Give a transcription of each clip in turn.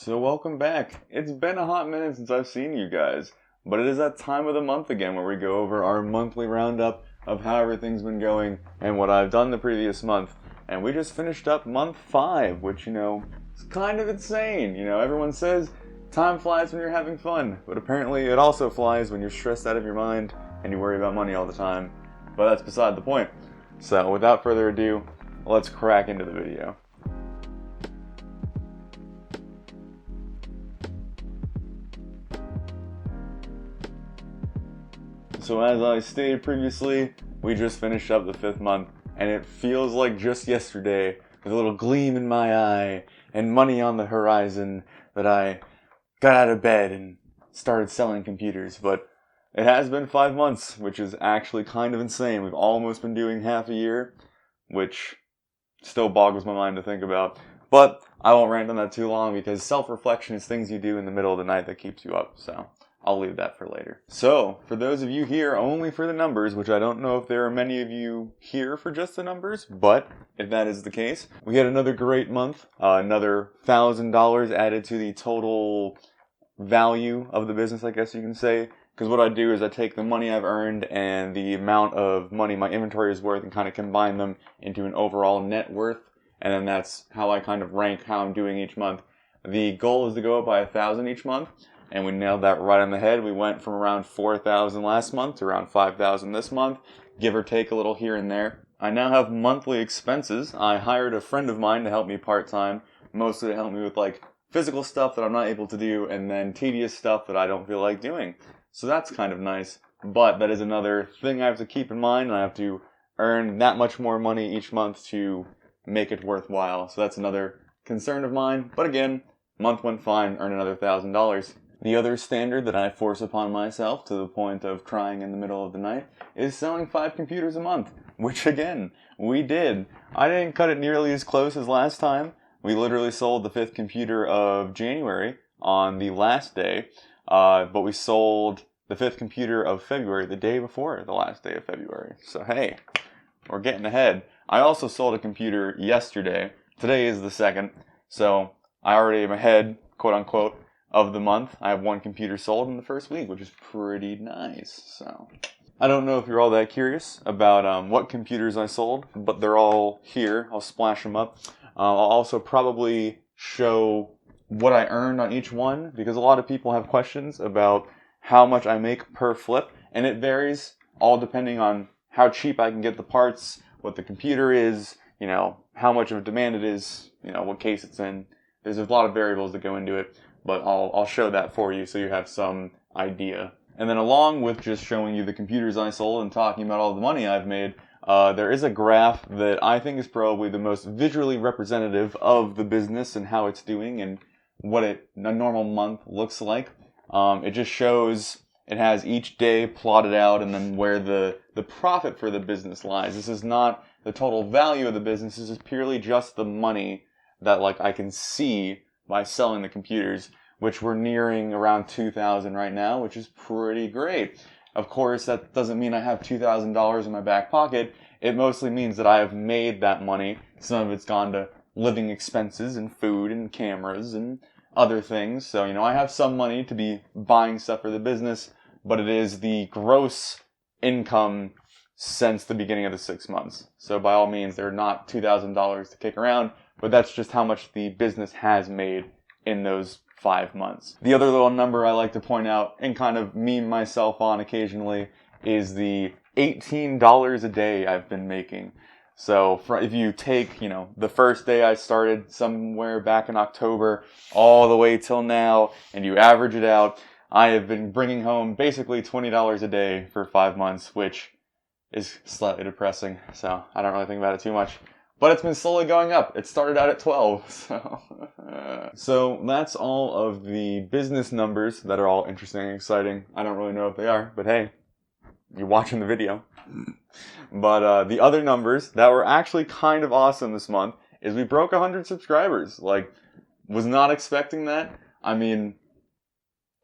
So welcome back. It's been a hot minute since I've seen you guys, but it is that time of the month again where we go over our monthly roundup of how everything's been going and what I've done the previous month. And we just finished up month 5, which, is kind of insane. Everyone says time flies when you're having fun, but apparently it also flies when you're stressed out of your mind and you worry about money all the time. But that's beside the point. So without further ado, let's crack into the video. So as I stated previously, we just finished up the 5th month, and it feels like just yesterday, with a little gleam in my eye, and money on the horizon, that I got out of bed and started selling computers. But it has been 5 months, which is actually kind of insane. We've almost been doing half a year, which still boggles my mind to think about. But I won't rant on that too long, because self-reflection is things you do in the middle of the night that keeps you up, so I'll leave that for later. So, for those of you here only for the numbers, which I don't know if there are many of you here for just the numbers, but if that is the case, we had another great month. Another $1,000 added to the total value of the business, I guess you can say. Because what I do is I take the money I've earned and the amount of money my inventory is worth and kind of combine them into an overall net worth. And then that's how I kind of rank how I'm doing each month. The goal is to go up by 1,000 each month. And we nailed that right on the head. We went from around 4,000 last month to around 5,000 this month, give or take a little here and there. I now have monthly expenses. I hired a friend of mine to help me part-time, mostly to help me with physical stuff that I'm not able to do, and then tedious stuff that I don't feel like doing. So that's kind of nice, but that is another thing I have to keep in mind, and I have to earn that much more money each month to make it worthwhile. So that's another concern of mine, but again, month went fine, earned another $1,000. The other standard that I force upon myself to the point of crying in the middle of the night is selling 5 computers a month, which again, we did. I didn't cut it nearly as close as last time. We literally sold the 5th computer of January on the last day, but we sold the 5th computer of February the day before the last day of February. So hey, we're getting ahead. I also sold a computer yesterday. Today is the 2nd, so I already am ahead, quote unquote, of the month. I have 1 computer sold in the first week, which is pretty nice. So I don't know if you're all that curious about what computers I sold, but they're all here. I'll splash them up. I'll also probably show what I earned on each one, because a lot of people have questions about how much I make per flip, and it varies all depending on how cheap I can get the parts, what the computer is, how much of a demand it is, what case it's in. There's a lot of variables that go into it. But I'll show that for you so you have some idea. And then along with just showing you the computers I sold and talking about all the money I've made, there is a graph that I think is probably the most visually representative of the business and how it's doing and what a normal month looks like. It just shows, it has each day plotted out and then where the profit for the business lies. This is not the total value of the business. This is purely just the money that I can see by selling the computers, which we're nearing around 2,000 right now, which is pretty great. Of course, that doesn't mean I have $2,000 in my back pocket. It mostly means that I have made that money. Some of it's gone to living expenses and food and cameras and other things. So, I have some money to be buying stuff for the business, but it is the gross income since the beginning of the 6 months. So by all means, they're not $2,000 to kick around, but that's just how much the business has made in those 5 months. The other little number I like to point out and kind of meme myself on occasionally is the $18 a day I've been making. So if you take, the first day I started somewhere back in October all the way till now, and you average it out, I have been bringing home basically $20 a day for 5 months, which is slightly depressing. So I don't really think about it too much. But it's been slowly going up. It started out at 12, so that's all of the business numbers that are all interesting and exciting. I don't really know if they are, but hey, you're watching the video. But the other numbers that were actually kind of awesome this month is we broke 100 subscribers. Was not expecting that. I mean,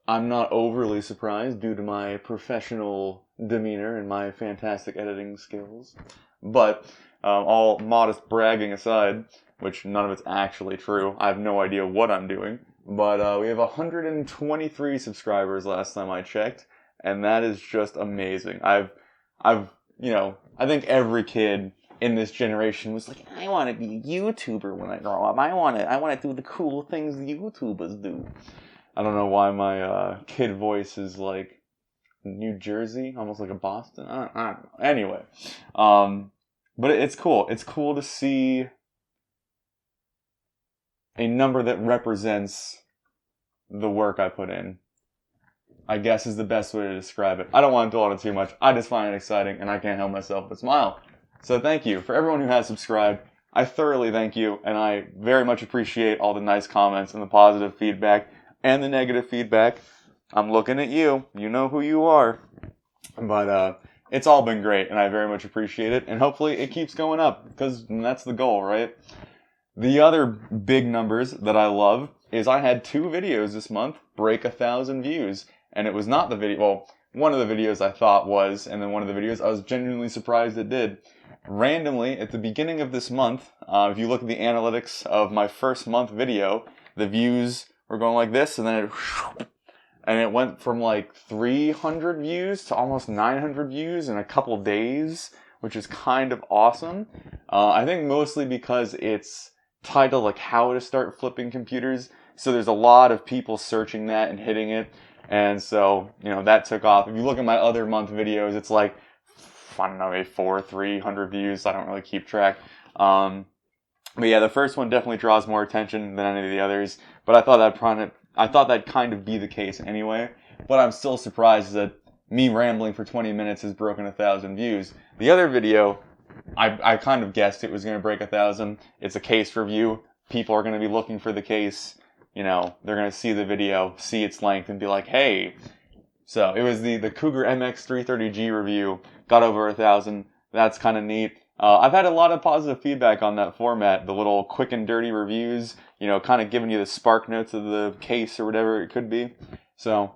I'm not overly surprised due to my professional demeanor and my fantastic editing skills. But all modest bragging aside, which none of it's actually true. I have no idea what I'm doing. But we have 123 subscribers last time I checked, and that is just amazing. I think every kid in this generation was like, I want to be a YouTuber when I grow up. I want to do the cool things the YouTubers do. I don't know why my kid voice is like New Jersey, almost like a Boston. I don't know. Anyway, but it's cool. It's cool to see a number that represents the work I put in, I guess is the best way to describe it. I don't want to dwell on it too much. I just find it exciting, and I can't help myself but smile. So thank you. For everyone who has subscribed, I thoroughly thank you, and I very much appreciate all the nice comments and the positive feedback and the negative feedback. I'm looking at you. You know who you are. But it's all been great, and I very much appreciate it, and hopefully it keeps going up, because that's the goal, right? The other big numbers that I love is I had 2 videos this month break 1,000 views. And it was not the video, well, one of the videos I thought was, and then one of the videos I was genuinely surprised it did. Randomly, at the beginning of this month, if you look at the analytics of my first month video, the views were going like this, and then it went from like 300 views to almost 900 views in a couple days, which is kind of awesome. I think mostly because it's titled like how to start flipping computers, so there's a lot of people searching that and hitting it. And so, that took off. If you look at my other month videos, it's like, I don't know, maybe 300 views. I don't really keep track. But yeah, the first one definitely draws more attention than any of the others. But I thought that'd kind of be the case anyway. But I'm still surprised that me rambling for 20 minutes has broken 1,000 views. The other video, I kind of guessed it was going to break 1,000. It's a case review. People are going to be looking for the case. They're going to see the video, see its length, and be like, hey. So it was the Cougar MX330G review, got over 1,000. That's kind of neat. I've had a lot of positive feedback on that format, the little quick and dirty reviews, kind of giving you the spark notes of the case or whatever it could be. So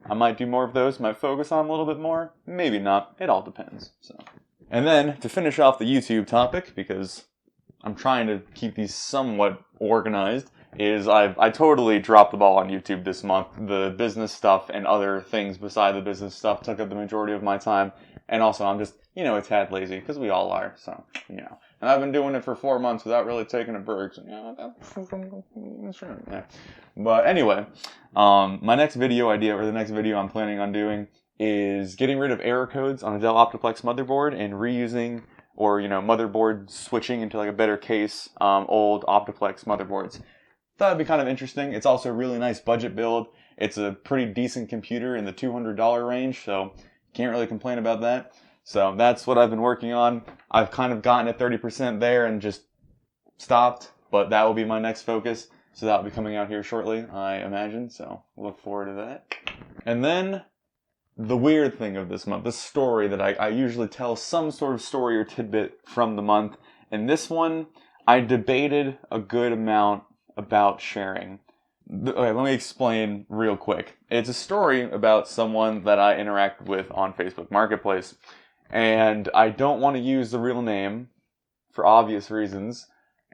I might do more of those, might focus on them a little bit more, maybe not. It all depends. So, and then to finish off the YouTube topic, because I'm trying to keep these somewhat organized, is I totally dropped the ball on YouTube this month. The business stuff and other things beside the business stuff took up the majority of my time. And also I'm just, a tad lazy, because we all are, so, And I've been doing it for 4 months without really taking a break, so, yeah. But anyway, my next video idea, or the next video I'm planning on doing, is getting rid of error codes on a Dell Optiplex motherboard and reusing, or, motherboard switching into like a better case, old Optiplex motherboards. Thought it'd be kind of interesting. It's also a really nice budget build. It's a pretty decent computer in the $200 range, so can't really complain about that. So that's what I've been working on. I've kind of gotten at 30% there and just stopped, but that will be my next focus. So that will be coming out here shortly, I imagine, so look forward to that. And then the weird thing of this month, the story that I usually tell some sort of story or tidbit from the month. And this one, I debated a good amount about sharing. Okay, let me explain real quick. It's a story about someone that I interact with on Facebook Marketplace. And I don't want to use the real name for obvious reasons,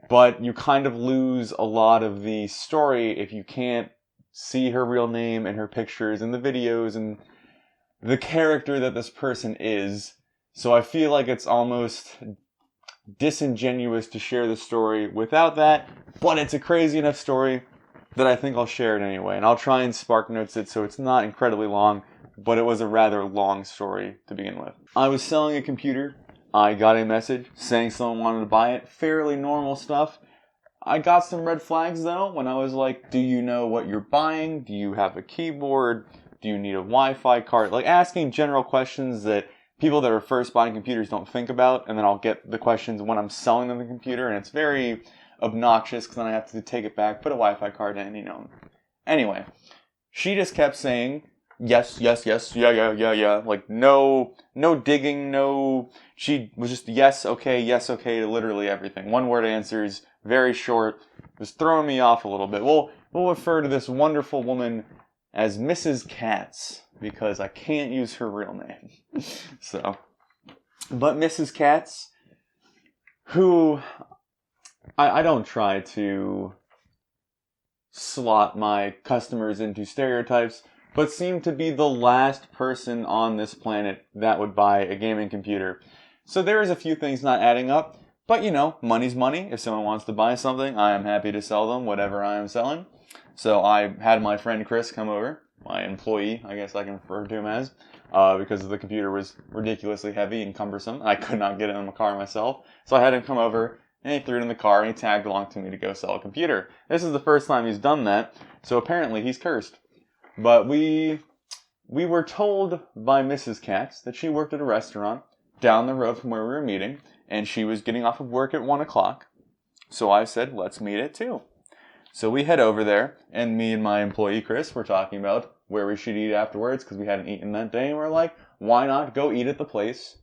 but you kind of lose a lot of the story if you can't see her real name and her pictures and the videos and the character that this person is. So I feel like it's almost disingenuous to share the story without that, but it's a crazy enough story that I think I'll share it anyway. And I'll try and spark notes it so it's not incredibly long, but it was a rather long story to begin with. I was selling a computer. I got a message saying someone wanted to buy it. Fairly normal stuff. I got some red flags though when I was like, do you know what you're buying? Do you have a keyboard? Do you need a Wi-Fi card? Like asking general questions that people that are first buying computers don't think about, and then I'll get the questions when I'm selling them the computer, and it's very obnoxious because then I have to take it back, put a Wi-Fi card in, Anyway, she just kept saying, yes, yes, yes, yeah, like no digging, she was just yes, okay, to literally everything. One word answers, very short, was throwing me off a little bit. We'll refer to this wonderful woman as Mrs. Katz, because I can't use her real name. But Mrs. Katz, who I don't try to slot my customers into stereotypes, but seem to be the last person on this planet that would buy a gaming computer. So there is a few things not adding up, but money's money. If someone wants to buy something, I am happy to sell them whatever I am selling. So I had my friend Chris come over, my employee, I guess I can refer to him as, because the computer was ridiculously heavy and cumbersome. I could not get it in the car myself. So I had him come over, and he threw it in the car, and he tagged along to me to go sell a computer. This is the first time he's done that, so apparently he's cursed. But we were told by Mrs. Katz that she worked at a restaurant down the road from where we were meeting, and she was getting off of work at 1 o'clock. So I said, let's meet at 2. So we head over there, and me and my employee Chris were talking about where we should eat afterwards, because we hadn't eaten that day, and we're like, why not go eat at the place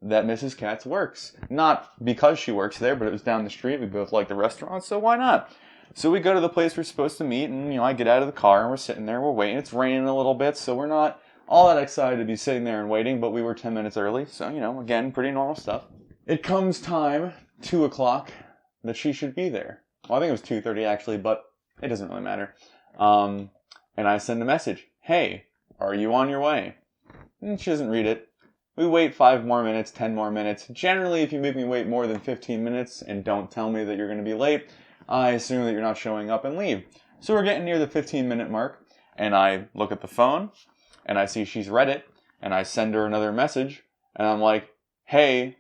that Mrs. Katz works? Not because she works there, but it was down the street. We both like the restaurant, so why not? So we go to the place we're supposed to meet, and I get out of the car, and we're sitting there, we're waiting. It's raining a little bit, so we're not all that excited to be sitting there and waiting, but we were 10 minutes early, so, again, pretty normal stuff. It comes time, 2 o'clock, that she should be there. Well, I think it was 2:30 actually, but it doesn't really matter. And I send a message, hey, are you on your way? And she doesn't read it. We wait 5 more minutes, 10 more minutes. Generally, if you make me wait more than 15 minutes and don't tell me that you're going to be late, I assume that you're not showing up and leave. So we're getting near the 15-minute mark, and I look at the phone, and I see she's read it, and I send her another message, and I'm like, hey,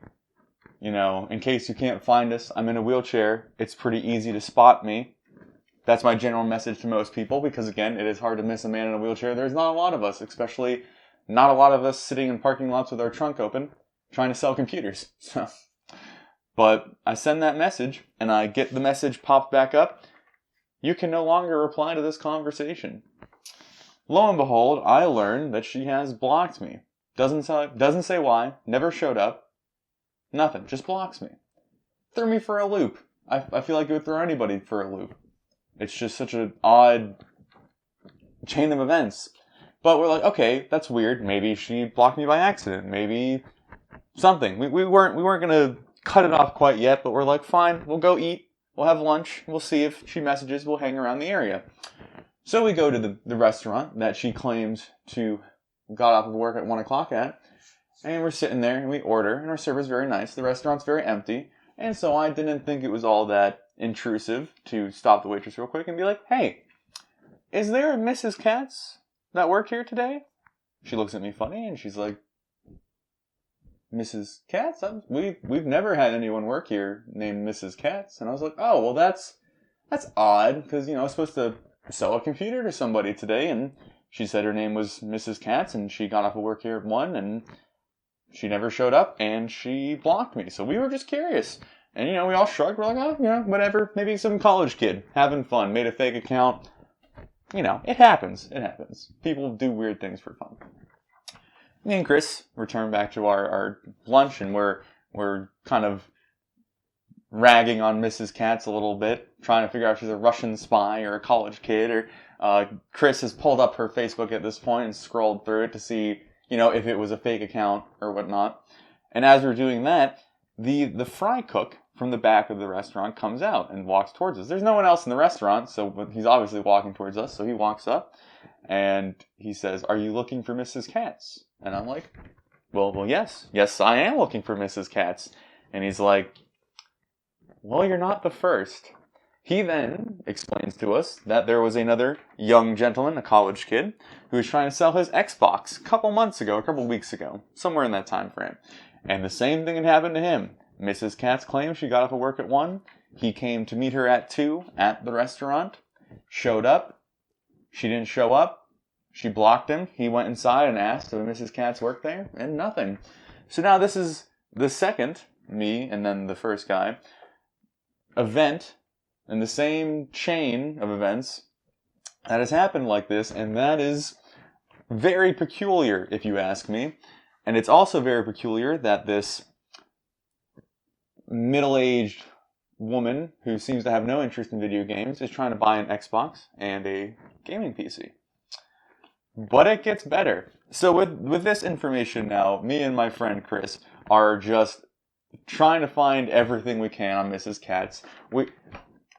in case you can't find us, I'm in a wheelchair. It's pretty easy to spot me. That's my general message to most people, because again, it is hard to miss a man in a wheelchair. There's not a lot of us, especially not a lot of us sitting in parking lots with our trunk open, trying to sell computers. But I send that message, and I get the message popped back up. You can no longer reply to this conversation. Lo and behold, I learn that she has blocked me. Doesn't say why, never showed up. Nothing, just blocks me. Threw me for a loop. I feel like it would throw anybody for a loop. It's just such an odd chain of events. But we're like, okay, that's weird. Maybe she blocked me by accident. Maybe something. We weren't gonna cut it off quite yet, but we're like, fine, we'll go eat. We'll have lunch. We'll see if she messages. We'll hang around the area. So we go to the restaurant that she claims to got off of work at 1 o'clock at. And we're sitting there and we order, and our server's very nice. The restaurant's very empty. And so I didn't think it was all that intrusive to stop the waitress real quick and be like, hey, is there a Mrs. Katz that worked here today? She looks at me funny and she's like, Mrs. Katz? We've never had anyone work here named Mrs. Katz. And I was like, oh, well, that's odd, because, I was supposed to sell a computer to somebody today, and she said her name was Mrs. Katz, and she got off of work here at 1, and she never showed up, and she blocked me. So we were just curious. And, we all shrugged. We're like, oh, whatever. Maybe some college kid having fun, made a fake account. It happens. It happens. People do weird things for fun. Me and Chris return back to our lunch, and we're kind of ragging on Mrs. Katz a little bit, trying to figure out if she's a Russian spy or a college kid. Or Chris has pulled up her Facebook at this point and scrolled through it to see, if it was a fake account or whatnot. And as we're doing that, the fry cook from the back of the restaurant comes out and walks towards us. There's no one else in the restaurant, so he's obviously walking towards us. So he walks up and he says, "Are you looking for Mrs. Katz?" And I'm like, well, yes, I am looking for Mrs. Katz. And he's like, well, you're not the first. He then explains to us that there was another young gentleman, a college kid, who was trying to sell his Xbox a couple weeks ago, somewhere in that time frame. And the same thing had happened to him. Mrs. Katz claims she got off of work at 1. He came to meet her at 2 at the restaurant, showed up. She didn't show up. She blocked him. He went inside and asked if Mrs. Katz worked there, and nothing. So now this is the second, me and then the first guy, event in the same chain of events that has happened like this, and that is very peculiar, if you ask me. And it's also very peculiar that this middle-aged woman who seems to have no interest in video games is trying to buy an Xbox and a gaming PC. But it gets better. So with this information now, me and my friend Chris are just trying to find everything we can on Mrs. Katz.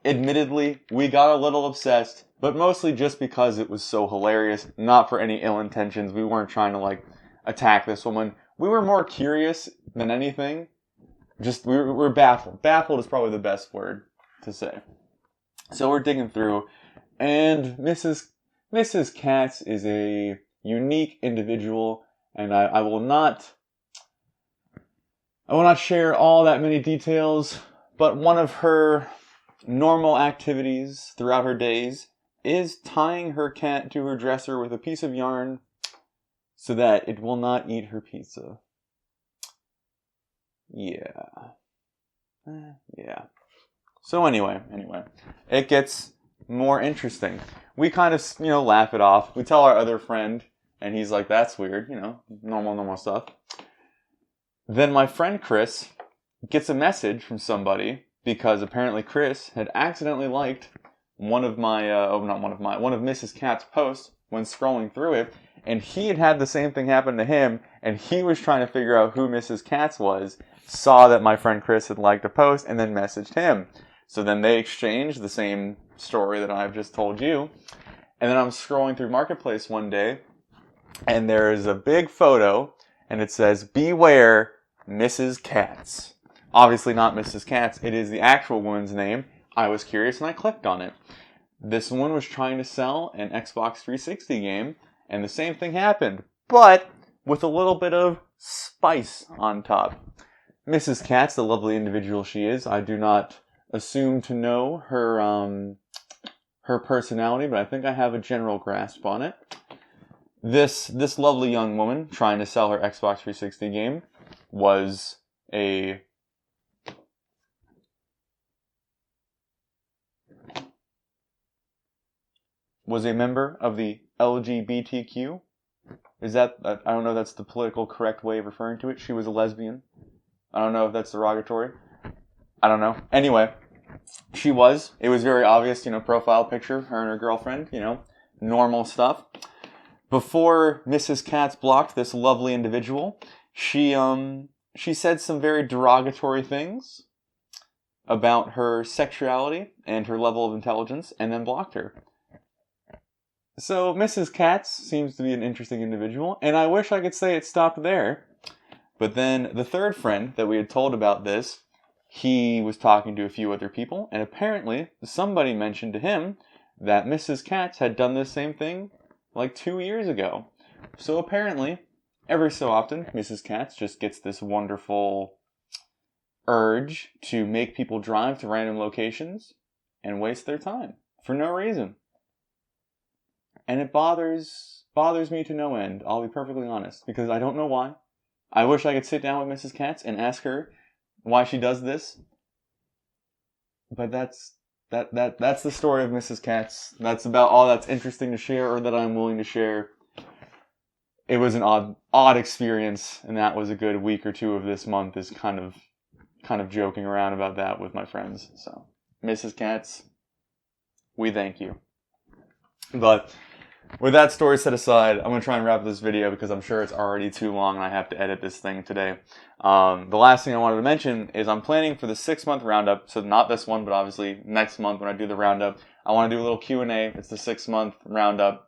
Admittedly, we got a little obsessed but mostly just because it was so hilarious, not for any ill intentions. We weren't trying to, like, attack this woman. We were more curious than anything. Just, we're baffled. Baffled is probably the best word to say. So we're digging through, and Mrs. Katz is a unique individual, and I will not share all that many details, but one of her normal activities throughout her days is tying her cat to her dresser with a piece of yarn so that it will not eat her pizza. Yeah. Yeah. So anyway, it gets more interesting. We kind of, laugh it off. We tell our other friend, and he's like, that's weird, normal stuff. Then my friend Chris gets a message from somebody because apparently Chris had accidentally liked one of Mrs. Katz's posts when scrolling through it, and he had the same thing happen to him, and he was trying to figure out who Mrs. Katz was, saw that my friend Chris had liked a post, and then messaged him. So then they exchanged the same story that I've just told you. And then I'm scrolling through Marketplace one day, and there is a big photo, and it says, "Beware Mrs. Katz." Obviously not Mrs. Katz, it is the actual woman's name. I was curious and I clicked on it. This one was trying to sell an Xbox 360 game, and the same thing happened, but with a little bit of spice on top. Mrs. Katz, the lovely individual she is, I do not assume to know her personality, but I think I have a general grasp on it. This lovely young woman trying to sell her Xbox 360 game was a member of the LGBTQ. Is that, I don't know if that's the political correct way of referring to it. She was a lesbian. I don't know if that's derogatory. I don't know. Anyway, she was. It was very obvious, profile picture, her and her girlfriend, normal stuff. Before Mrs. Katz blocked this lovely individual, she said some very derogatory things about her sexuality and her level of intelligence, and then blocked her. So Mrs. Katz seems to be an interesting individual, and I wish I could say it stopped there. But then the third friend that we had told about this, he was talking to a few other people, and apparently somebody mentioned to him that Mrs. Katz had done this same thing like 2 years ago. So apparently, every so often, Mrs. Katz just gets this wonderful urge to make people drive to random locations and waste their time for no reason. And it bothers me to no end, I'll be perfectly honest, because I don't know why. I wish I could sit down with Mrs. Katz and ask her why she does this. But that's the story of Mrs. Katz. That's about all that's interesting to share, or that I'm willing to share. It was an odd experience, and that was a good week or two of this month is kind of joking around about that with my friends. So, Mrs. Katz, we thank you. But with that story set aside, I'm going to try and wrap this video because I'm sure it's already too long and I have to edit this thing today. The last thing I wanted to mention is I'm planning for the 6-month roundup, so not this one, but obviously next month when I do the roundup, I want to do a little Q&A. It's the 6-month roundup.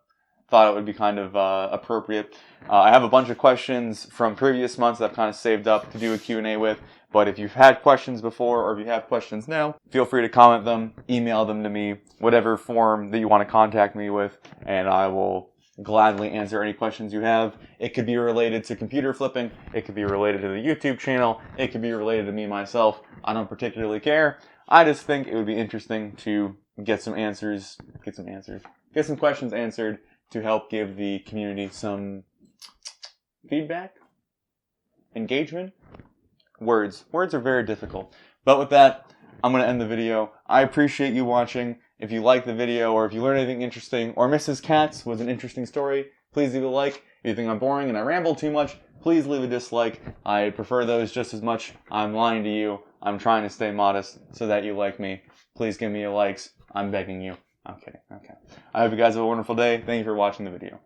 Thought it would be kind of appropriate. I have a bunch of questions from previous months that I've kind of saved up to do a Q&A with, but if you've had questions before or if you have questions now, feel free to comment them, email them to me, whatever form that you want to contact me with, and I will gladly answer any questions you have. It could be related to computer flipping, it could be related to the YouTube channel, it could be related to me myself. I don't particularly care. I just think it would be interesting to get some questions answered to help give the community some feedback, engagement. Words are very difficult. But with that, I'm going to end the video. I appreciate you watching. If you like the video, or if you learned anything interesting, or Mrs. Katz was an interesting story, please leave a like. If you think I'm boring and I ramble too much, please leave a dislike. I prefer those just as much. I'm lying to you. I'm trying to stay modest so that you like me. Please give me your likes. I'm begging you. Okay. I hope you guys have a wonderful day. Thank you for watching the video.